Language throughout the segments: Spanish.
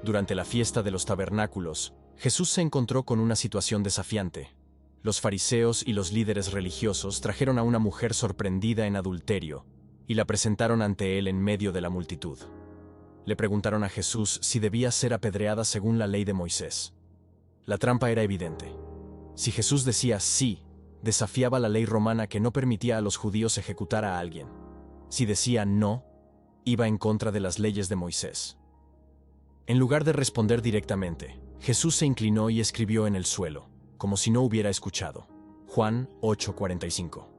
Durante la fiesta de los tabernáculos, Jesús se encontró con una situación desafiante. Los fariseos y los líderes religiosos trajeron a una mujer sorprendida en adulterio y la presentaron ante él en medio de la multitud. Le preguntaron a Jesús si debía ser apedreada según la ley de Moisés. La trampa era evidente. Si Jesús decía sí, desafiaba la ley romana que no permitía a los judíos ejecutar a alguien. Si decía no, iba en contra de las leyes de Moisés. En lugar de responder directamente, Jesús se inclinó y escribió en el suelo, como si no hubiera escuchado. Juan 8:45.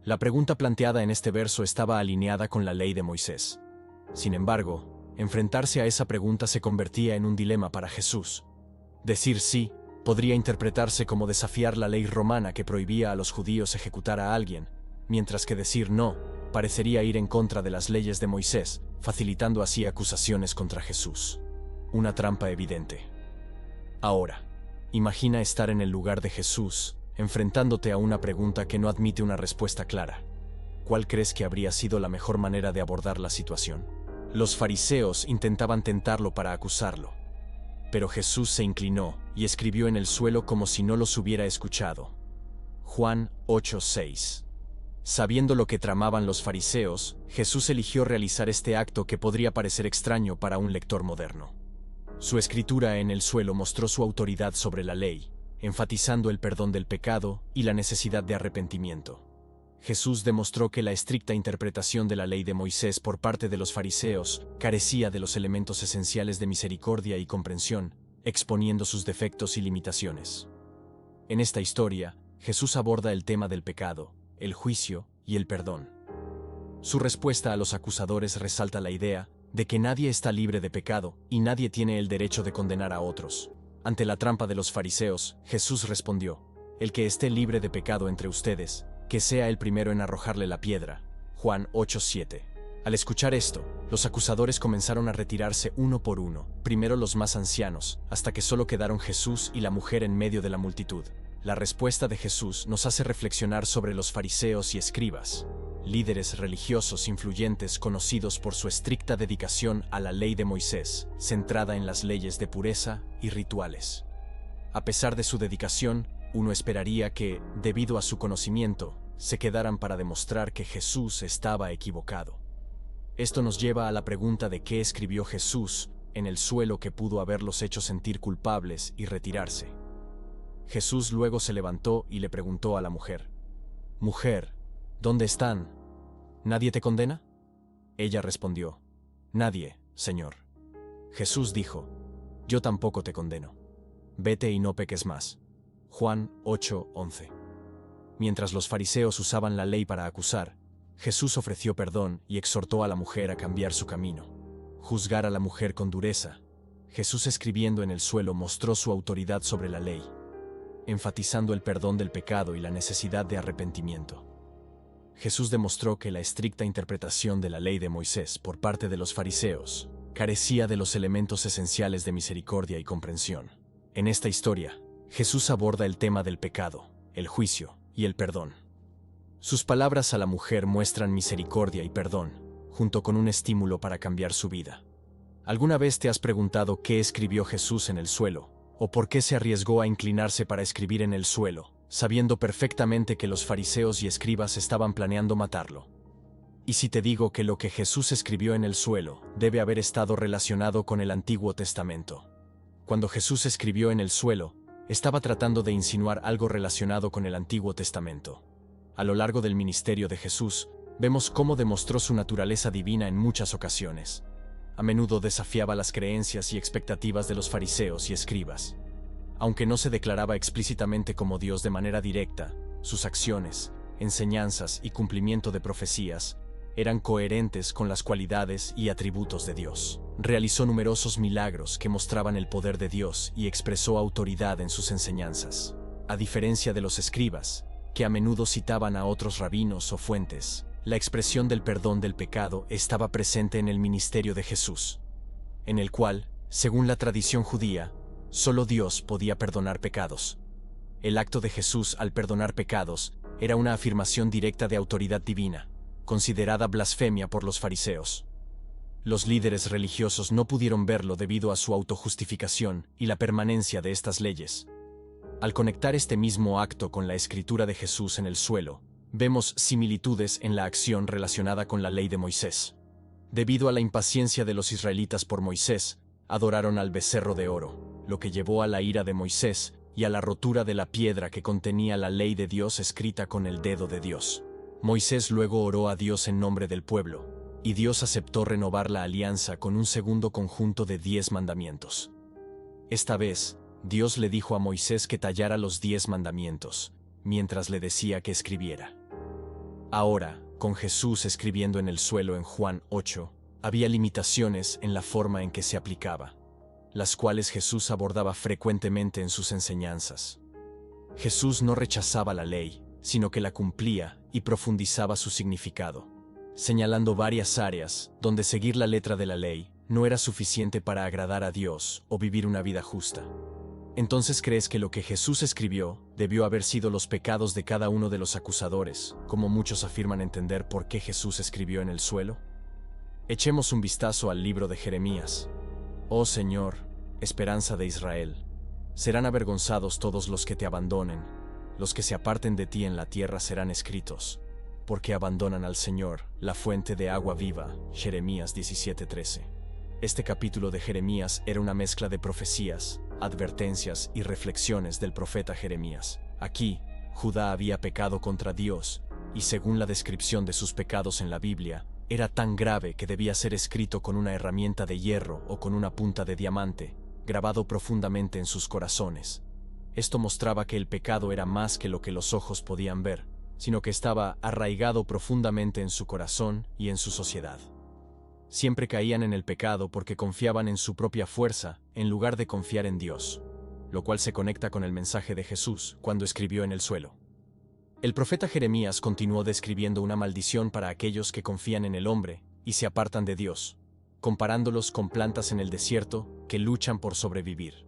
La pregunta planteada en este verso estaba alineada con la ley de Moisés. Sin embargo, enfrentarse a esa pregunta se convertía en un dilema para Jesús. Decir sí podría interpretarse como desafiar la ley romana que prohibía a los judíos ejecutar a alguien, mientras que decir no parecería ir en contra de las leyes de Moisés, facilitando así acusaciones contra Jesús. Una trampa evidente. Ahora, imagina estar en el lugar de Jesús, enfrentándote a una pregunta que no admite una respuesta clara. ¿Cuál crees que habría sido la mejor manera de abordar la situación? Los fariseos intentaban tentarlo para acusarlo, pero Jesús se inclinó y escribió en el suelo como si no los hubiera escuchado. Juan 8:6. Sabiendo lo que tramaban los fariseos, Jesús eligió realizar este acto que podría parecer extraño para un lector moderno. Su escritura en el suelo mostró su autoridad sobre la ley, enfatizando el perdón del pecado y la necesidad de arrepentimiento. Jesús demostró que la estricta interpretación de la ley de Moisés por parte de los fariseos carecía de los elementos esenciales de misericordia y comprensión, exponiendo sus defectos y limitaciones. En esta historia, Jesús aborda el tema del pecado, el juicio y el perdón. Su respuesta a los acusadores resalta la idea de que nadie está libre de pecado y nadie tiene el derecho de condenar a otros. Ante la trampa de los fariseos, Jesús respondió: «El que esté libre de pecado entre ustedes, que sea el primero en arrojarle la piedra». Juan 8:7. Al escuchar esto, los acusadores comenzaron a retirarse uno por uno, primero los más ancianos, hasta que solo quedaron Jesús y la mujer en medio de la multitud. La respuesta de Jesús nos hace reflexionar sobre los fariseos y escribas, líderes religiosos influyentes conocidos por su estricta dedicación a la ley de Moisés, centrada en las leyes de pureza y rituales. A pesar de su dedicación, uno esperaría que, debido a su conocimiento, se quedaran para demostrar que Jesús estaba equivocado. Esto nos lleva a la pregunta de qué escribió Jesús en el suelo que pudo haberlos hecho sentir culpables y retirarse. Jesús luego se levantó y le preguntó a la mujer: «Mujer, ¿dónde están? ¿Nadie te condena?» Ella respondió: «Nadie, Señor». Jesús dijo: «Yo tampoco te condeno. Vete y no peques más». Juan 8:11. Mientras los fariseos usaban la ley para acusar, Jesús ofreció perdón y exhortó a la mujer a cambiar su camino. Juzgar a la mujer con dureza. Jesús, escribiendo en el suelo, mostró su autoridad sobre la ley, enfatizando el perdón del pecado y la necesidad de arrepentimiento. Jesús demostró que la estricta interpretación de la ley de Moisés por parte de los fariseos carecía de los elementos esenciales de misericordia y comprensión. En esta historia, Jesús aborda el tema del pecado, el juicio y el perdón. Sus palabras a la mujer muestran misericordia y perdón, junto con un estímulo para cambiar su vida. ¿Alguna vez te has preguntado qué escribió Jesús en el suelo, o por qué se arriesgó a inclinarse para escribir en el suelo, sabiendo perfectamente que los fariseos y escribas estaban planeando matarlo? ¿Y si te digo que lo que Jesús escribió en el suelo debe haber estado relacionado con el Antiguo Testamento? Cuando Jesús escribió en el suelo, estaba tratando de insinuar algo relacionado con el Antiguo Testamento. A lo largo del ministerio de Jesús, vemos cómo demostró su naturaleza divina en muchas ocasiones. A menudo desafiaba las creencias y expectativas de los fariseos y escribas. Aunque no se declaraba explícitamente como Dios de manera directa, sus acciones, enseñanzas y cumplimiento de profecías eran coherentes con las cualidades y atributos de Dios. Realizó numerosos milagros que mostraban el poder de Dios y expresó autoridad en sus enseñanzas. A diferencia de los escribas, que a menudo citaban a otros rabinos o fuentes, la expresión del perdón del pecado estaba presente en el ministerio de Jesús, en el cual, según la tradición judía, solo Dios podía perdonar pecados. El acto de Jesús al perdonar pecados era una afirmación directa de autoridad divina, considerada blasfemia por los fariseos. Los líderes religiosos no pudieron verlo debido a su autojustificación y la permanencia de estas leyes. Al conectar este mismo acto con la escritura de Jesús en el suelo, vemos similitudes en la acción relacionada con la ley de Moisés. Debido a la impaciencia de los israelitas por Moisés, adoraron al becerro de oro, lo que llevó a la ira de Moisés y a la rotura de la piedra que contenía la ley de Dios escrita con el dedo de Dios. Moisés luego oró a Dios en nombre del pueblo, y Dios aceptó renovar la alianza con un segundo conjunto de 10 mandamientos. Esta vez, Dios le dijo a Moisés que tallara los 10 mandamientos, mientras le decía que escribiera. Ahora, con Jesús escribiendo en el suelo en Juan 8, había limitaciones en la forma en que se aplicaba, las cuales Jesús abordaba frecuentemente en sus enseñanzas. Jesús no rechazaba la ley, sino que la cumplía y profundizaba su significado, señalando varias áreas donde seguir la letra de la ley no era suficiente para agradar a Dios o vivir una vida justa. ¿Entonces crees que lo que Jesús escribió debió haber sido los pecados de cada uno de los acusadores, como muchos afirman entender por qué Jesús escribió en el suelo? Echemos un vistazo al libro de Jeremías. Oh Señor, esperanza de Israel, serán avergonzados todos los que te abandonen, los que se aparten de ti en la tierra serán escritos, porque abandonan al Señor, la fuente de agua viva. Jeremías 17:13. Este capítulo de Jeremías era una mezcla de profecías, advertencias y reflexiones del profeta Jeremías. Aquí, Judá había pecado contra Dios, y según la descripción de sus pecados en la Biblia, era tan grave que debía ser escrito con una herramienta de hierro o con una punta de diamante, grabado profundamente en sus corazones. Esto mostraba que el pecado era más que lo que los ojos podían ver, sino que estaba arraigado profundamente en su corazón y en su sociedad. Siempre caían en el pecado porque confiaban en su propia fuerza en lugar de confiar en Dios, lo cual se conecta con el mensaje de Jesús cuando escribió en el suelo. El profeta Jeremías continuó describiendo una maldición para aquellos que confían en el hombre y se apartan de Dios, comparándolos con plantas en el desierto que luchan por sobrevivir.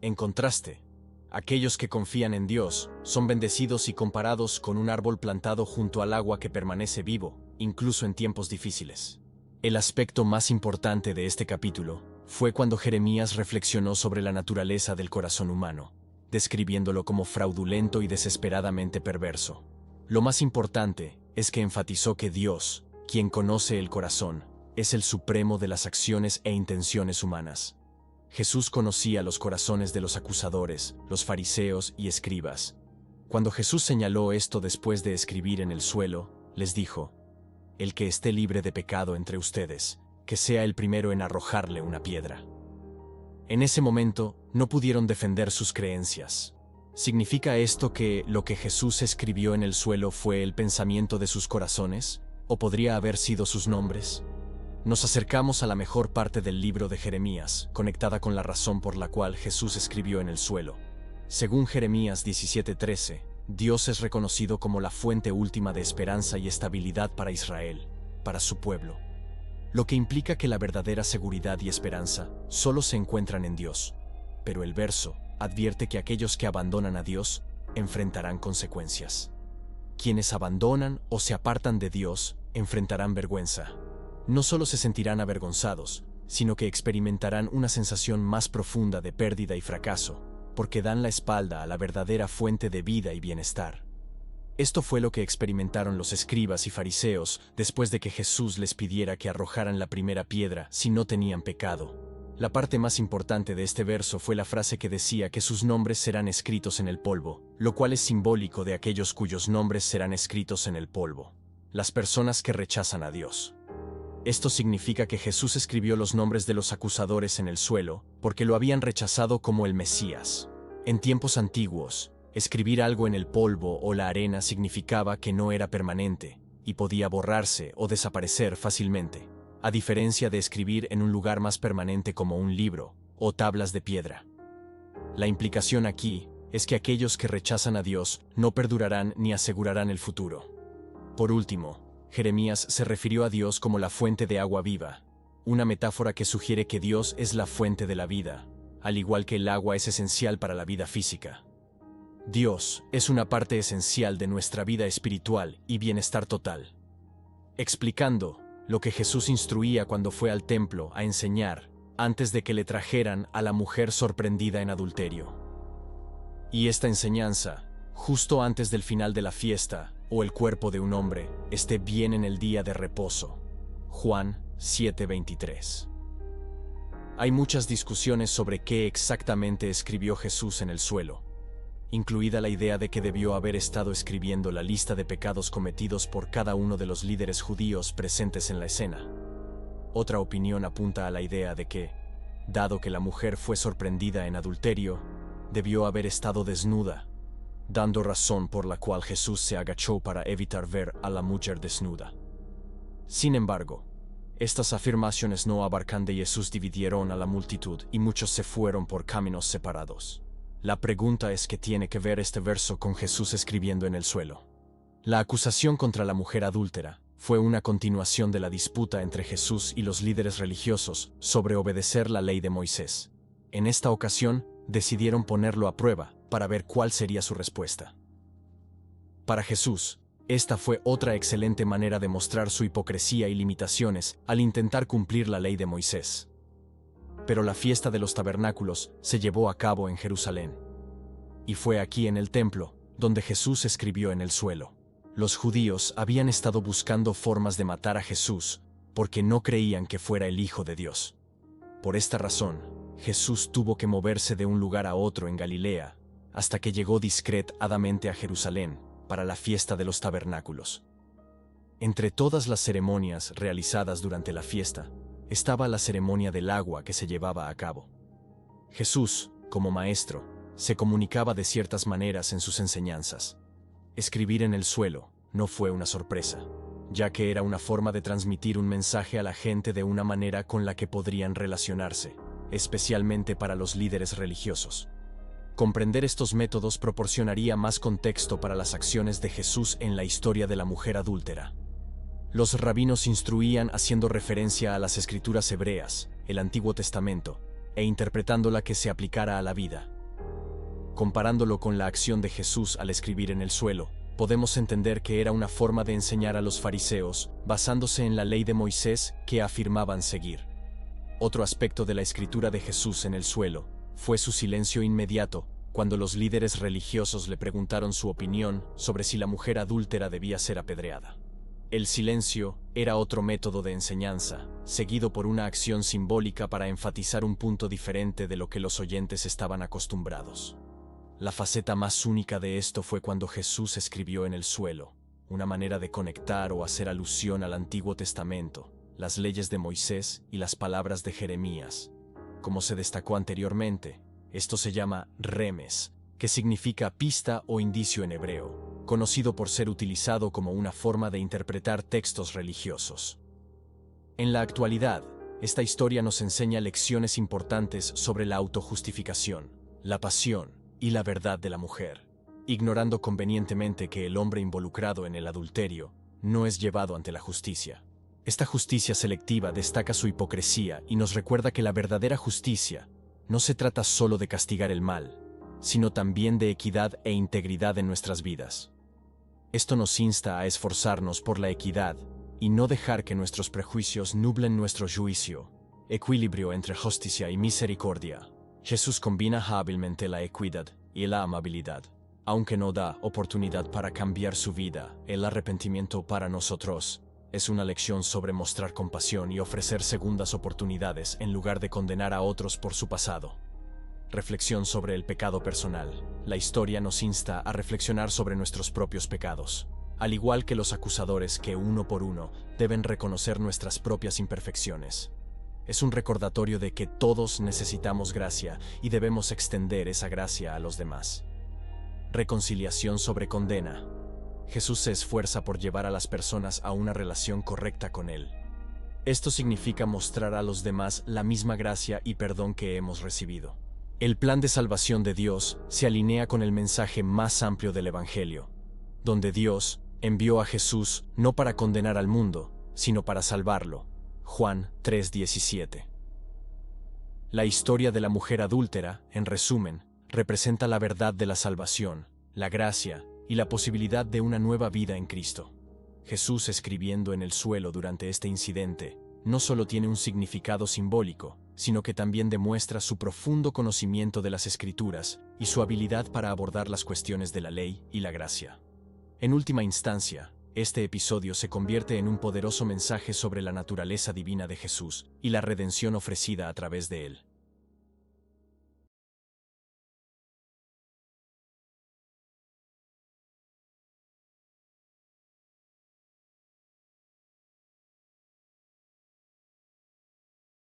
En contraste, aquellos que confían en Dios son bendecidos y comparados con un árbol plantado junto al agua que permanece vivo, incluso en tiempos difíciles. El aspecto más importante de este capítulo fue cuando Jeremías reflexionó sobre la naturaleza del corazón humano, describiéndolo como fraudulento y desesperadamente perverso. Lo más importante es que enfatizó que Dios, quien conoce el corazón, es el supremo de las acciones e intenciones humanas. Jesús conocía los corazones de los acusadores, los fariseos y escribas. Cuando Jesús señaló esto después de escribir en el suelo, les dijo: el que esté libre de pecado entre ustedes, que sea el primero en arrojarle una piedra. En ese momento, no pudieron defender sus creencias. ¿Significa esto que lo que Jesús escribió en el suelo fue el pensamiento de sus corazones? ¿O podría haber sido sus nombres? Nos acercamos a la mejor parte del libro de Jeremías, conectada con la razón por la cual Jesús escribió en el suelo. Según Jeremías 17:13, Dios es reconocido como la fuente última de esperanza y estabilidad para Israel, para su pueblo. Lo que implica que la verdadera seguridad y esperanza solo se encuentran en Dios. Pero el verso advierte que aquellos que abandonan a Dios enfrentarán consecuencias. Quienes abandonan o se apartan de Dios enfrentarán vergüenza. No solo se sentirán avergonzados, sino que experimentarán una sensación más profunda de pérdida y fracaso, porque dan la espalda a la verdadera fuente de vida y bienestar. Esto fue lo que experimentaron los escribas y fariseos después de que Jesús les pidiera que arrojaran la primera piedra si no tenían pecado. La parte más importante de este verso fue la frase que decía que sus nombres serán escritos en el polvo, lo cual es simbólico de aquellos cuyos nombres serán escritos en el polvo: las personas que rechazan a Dios. Esto significa que Jesús escribió los nombres de los acusadores en el suelo porque lo habían rechazado como el Mesías. En tiempos antiguos, escribir algo en el polvo o la arena significaba que no era permanente y podía borrarse o desaparecer fácilmente, a diferencia de escribir en un lugar más permanente como un libro o tablas de piedra. La implicación aquí es que aquellos que rechazan a Dios no perdurarán ni asegurarán el futuro. Por último, Jeremías se refirió a Dios como la fuente de agua viva, una metáfora que sugiere que Dios es la fuente de la vida, al igual que el agua es esencial para la vida física. Dios es una parte esencial de nuestra vida espiritual y bienestar total. Explicando, lo que Jesús instruía cuando fue al templo a enseñar, antes de que le trajeran a la mujer sorprendida en adulterio. Y esta enseñanza, justo antes del final de la fiesta, o el cuerpo de un hombre, esté bien en el día de reposo. Juan 7:23. Hay muchas discusiones sobre qué exactamente escribió Jesús en el suelo, incluida la idea de que debió haber estado escribiendo la lista de pecados cometidos por cada uno de los líderes judíos presentes en la escena. Otra opinión apunta a la idea de que, dado que la mujer fue sorprendida en adulterio, debió haber estado desnuda, dando razón por la cual Jesús se agachó para evitar ver a la mujer desnuda. Sin embargo, estas afirmaciones no abarcan de Jesús dividieron a la multitud y muchos se fueron por caminos separados. La pregunta es qué tiene que ver este verso con Jesús escribiendo en el suelo. La acusación contra la mujer adúltera fue una continuación de la disputa entre Jesús y los líderes religiosos sobre obedecer la ley de Moisés. En esta ocasión, decidieron ponerlo a prueba para ver cuál sería su respuesta. Para Jesús, esta fue otra excelente manera de mostrar su hipocresía y limitaciones al intentar cumplir la ley de Moisés. Pero la fiesta de los tabernáculos se llevó a cabo en Jerusalén. Y fue aquí en el templo donde Jesús escribió en el suelo. Los judíos habían estado buscando formas de matar a Jesús porque no creían que fuera el Hijo de Dios. Por esta razón, Jesús tuvo que moverse de un lugar a otro en Galilea hasta que llegó discretamente a Jerusalén para la fiesta de los tabernáculos. Entre todas las ceremonias realizadas durante la fiesta, estaba la ceremonia del agua que se llevaba a cabo. Jesús, como maestro, se comunicaba de ciertas maneras en sus enseñanzas. Escribir en el suelo no fue una sorpresa, ya que era una forma de transmitir un mensaje a la gente de una manera con la que podrían relacionarse, especialmente para los líderes religiosos. Comprender estos métodos proporcionaría más contexto para las acciones de Jesús en la historia de la mujer adúltera. Los rabinos instruían haciendo referencia a las escrituras hebreas, el Antiguo Testamento, e interpretándola que se aplicara a la vida. Comparándolo con la acción de Jesús al escribir en el suelo, podemos entender que era una forma de enseñar a los fariseos, basándose en la ley de Moisés que afirmaban seguir. Otro aspecto de la escritura de Jesús en el suelo fue su silencio inmediato cuando los líderes religiosos le preguntaron su opinión sobre si la mujer adúltera debía ser apedreada. El silencio era otro método de enseñanza, seguido por una acción simbólica para enfatizar un punto diferente de lo que los oyentes estaban acostumbrados. La faceta más única de esto fue cuando Jesús escribió en el suelo, una manera de conectar o hacer alusión al Antiguo Testamento, las leyes de Moisés y las palabras de Jeremías. Como se destacó anteriormente, esto se llama remes, que significa pista o indicio en hebreo, conocido por ser utilizado como una forma de interpretar textos religiosos. En la actualidad, esta historia nos enseña lecciones importantes sobre la autojustificación, la pasión y la verdad de la mujer, ignorando convenientemente que el hombre involucrado en el adulterio no es llevado ante la justicia. Esta justicia selectiva destaca su hipocresía y nos recuerda que la verdadera justicia no se trata solo de castigar el mal, sino también de equidad e integridad en nuestras vidas. Esto nos insta a esforzarnos por la equidad y no dejar que nuestros prejuicios nublen nuestro juicio. Equilibrio entre justicia y misericordia. Jesús combina hábilmente la equidad y la amabilidad. Aunque no da oportunidad para cambiar su vida, el arrepentimiento para nosotros es una lección sobre mostrar compasión y ofrecer segundas oportunidades en lugar de condenar a otros por su pasado. Reflexión sobre el pecado personal. La historia nos insta a reflexionar sobre nuestros propios pecados, al igual que los acusadores que uno por uno deben reconocer nuestras propias imperfecciones. Es un recordatorio de que todos necesitamos gracia y debemos extender esa gracia a los demás. Reconciliación sobre condena. Jesús se esfuerza por llevar a las personas a una relación correcta con Él. Esto significa mostrar a los demás la misma gracia y perdón que hemos recibido. El plan de salvación de Dios se alinea con el mensaje más amplio del Evangelio, donde Dios envió a Jesús no para condenar al mundo, sino para salvarlo. Juan 3:17. La historia de la mujer adúltera, en resumen, representa la verdad de la salvación, la gracia y la posibilidad de una nueva vida en Cristo. Jesús escribiendo en el suelo durante este incidente no solo tiene un significado simbólico, sino que también demuestra su profundo conocimiento de las Escrituras y su habilidad para abordar las cuestiones de la ley y la gracia. En última instancia, este episodio se convierte en un poderoso mensaje sobre la naturaleza divina de Jesús y la redención ofrecida a través de él.